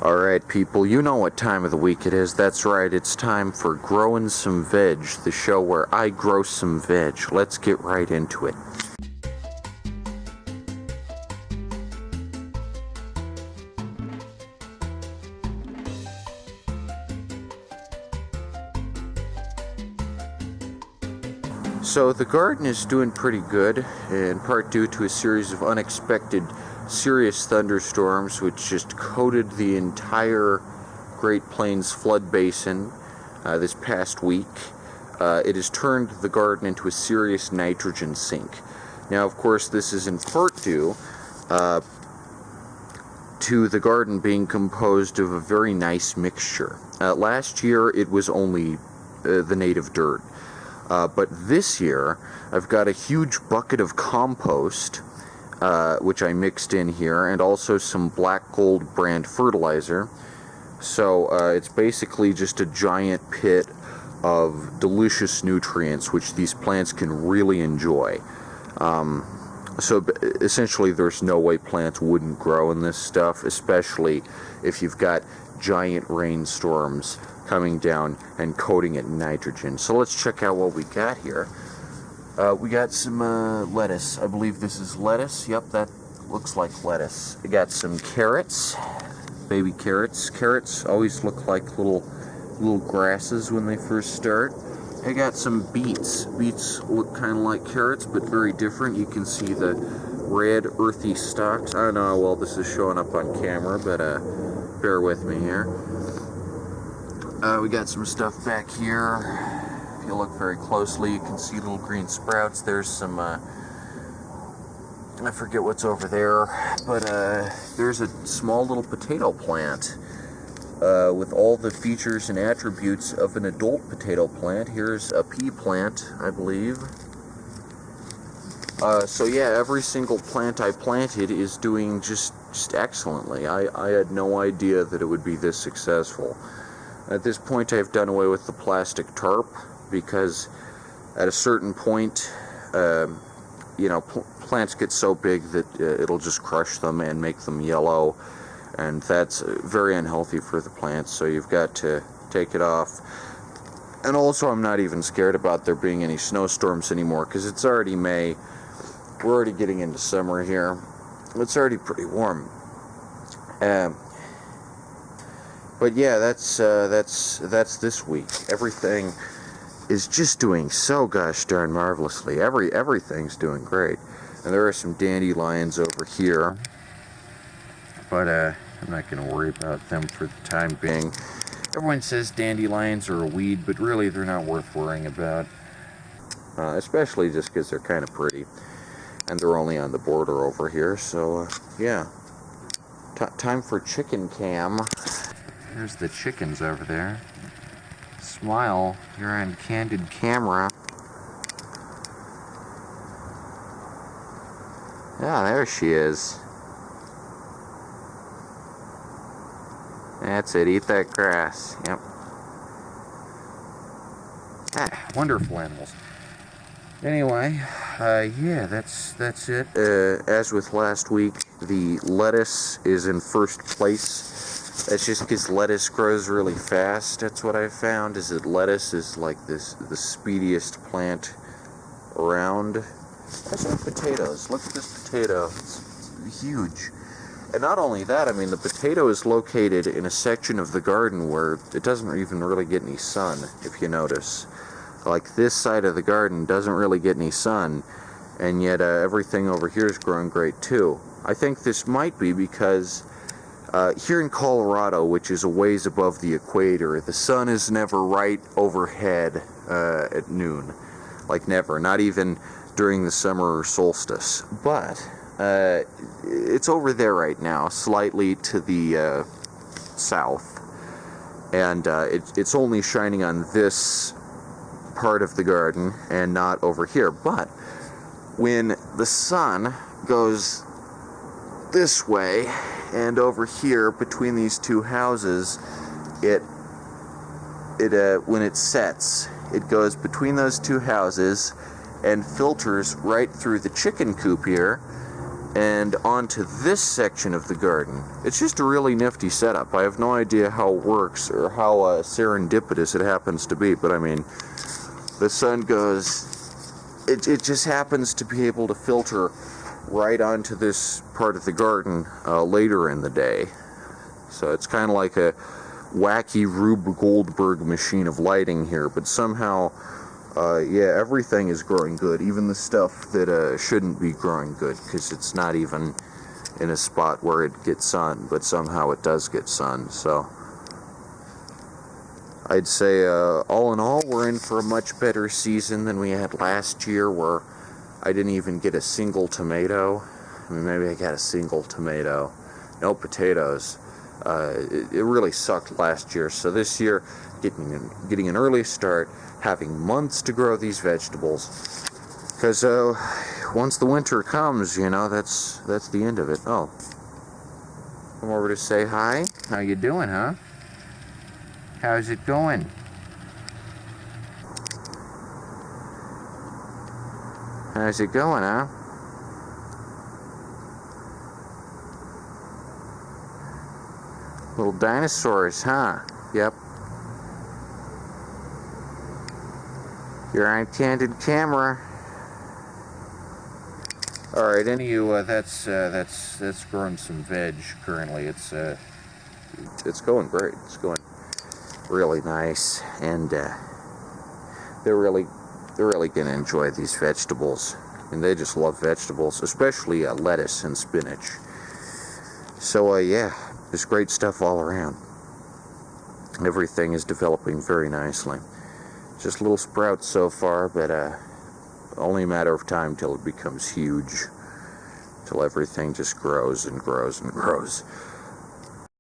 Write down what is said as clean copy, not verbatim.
Alright people, you know what time of the week it is. That's right, it's time for Growin' Some Veg, the show where I grow some veg. Let's get right into it. So the garden is doing pretty good, in part due to a series of unexpected serious thunderstorms which just coated the entire Great Plains flood basin this past week. It has turned the garden into a serious nitrogen sink. Now, of course, this is in part due to the garden being composed of a very nice mixture. Last year, it was only the native dirt. But this year, I've got a huge bucket of compost, which I mixed in here, and also some Black Gold brand fertilizer. So it's basically just a giant pit of delicious nutrients which these plants can really enjoy. So essentially there's no way plants wouldn't grow in this stuff, especially if you've got giant rainstorms coming down and coating it in nitrogen. So let's check out what we got here. We got some lettuce. I believe this is lettuce. Yep, that looks like lettuce. We got some carrots, baby carrots. Carrots always look like little grasses when they first start. I got some beets. Beets look kind of like carrots, but very different. You can see the red, earthy stalks. I don't know how well this is showing up on camera, but bear with me here. We got some stuff back here. If you look very closely, you can see little green sprouts. There's some, I forget what's over there, but there's a small little potato plant with all the features and attributes of an adult potato plant. Here's a pea plant, I believe. So yeah, every single plant I planted is doing just excellently. I had no idea that it would be this successful. At this point, I've done away with the plastic tarp, because at a certain point, plants get so big that it'll just crush them and make them yellow, and that's very unhealthy for the plants, so you've got to take it off. And also, I'm not even scared about there being any snowstorms anymore, because it's already May. We're already getting into summer here. It's already pretty warm. But yeah, that's this week. Everything is just doing so gosh darn marvelously. Everything's doing great. And there are some dandelions over here, but I'm not going to worry about them for the time being. Everyone says dandelions are a weed, but really they're not worth worrying about, especially just because they're kind of pretty, and they're only on the border over here. So yeah, time for chicken cam. There's the chickens over there. Smile, you're on candid camera. Yeah, there she is. That's it, eat that grass. Yep. Ah, wonderful animals. Anyway, yeah, that's it. As with last week, the lettuce is in first place. That's just because lettuce grows really fast. That's what I found, is that lettuce is like the speediest plant around. That's like potatoes. Look at this potato. It's huge. And not only that, I mean, the potato is located in a section of the garden where it doesn't even really get any sun, if you notice. Like, this side of the garden doesn't really get any sun, and yet everything over here is growing great too. I think this might be because here in Colorado, which is a ways above the equator, the sun is never right overhead at noon. Like, never. Not even during the summer solstice. But it's over there right now, slightly to the south. And it's only shining on this part of the garden and not over here. But when the sun goes this way and over here between these two houses, when it sets, it goes between those two houses and filters right through the chicken coop here and onto this section of the garden. It's just a really nifty setup. I have no idea how it works or how serendipitous it happens to be, but I mean, the sun goes, it just happens to be able to filter right onto this part of the garden later in the day. So it's kind of like a wacky Rube Goldberg machine of lighting here, but somehow, yeah, everything is growing good, even the stuff that shouldn't be growing good, because it's not even in a spot where it gets sun, but somehow it does get sun. So I'd say all in all, we're in for a much better season than we had last year, where I didn't even get a single tomato. I mean, maybe I got a single tomato, no potatoes. It really sucked last year. So this year, getting an early start, having months to grow these vegetables, because once the winter comes, you know, that's the end of it. Oh, come over to say hi. How you doing, huh? How's it going? How's it going, huh? Little dinosaurs, huh? Yep. You're on candid camera. All right, that's growing some veg currently. It's going great. It's going really nice, and they're really gonna enjoy these vegetables. And they just love vegetables, especially lettuce and spinach. So yeah, there's great stuff all around. Everything is developing very nicely. Just little sprouts so far, but only a matter of time till it becomes huge, till everything just grows and grows and grows.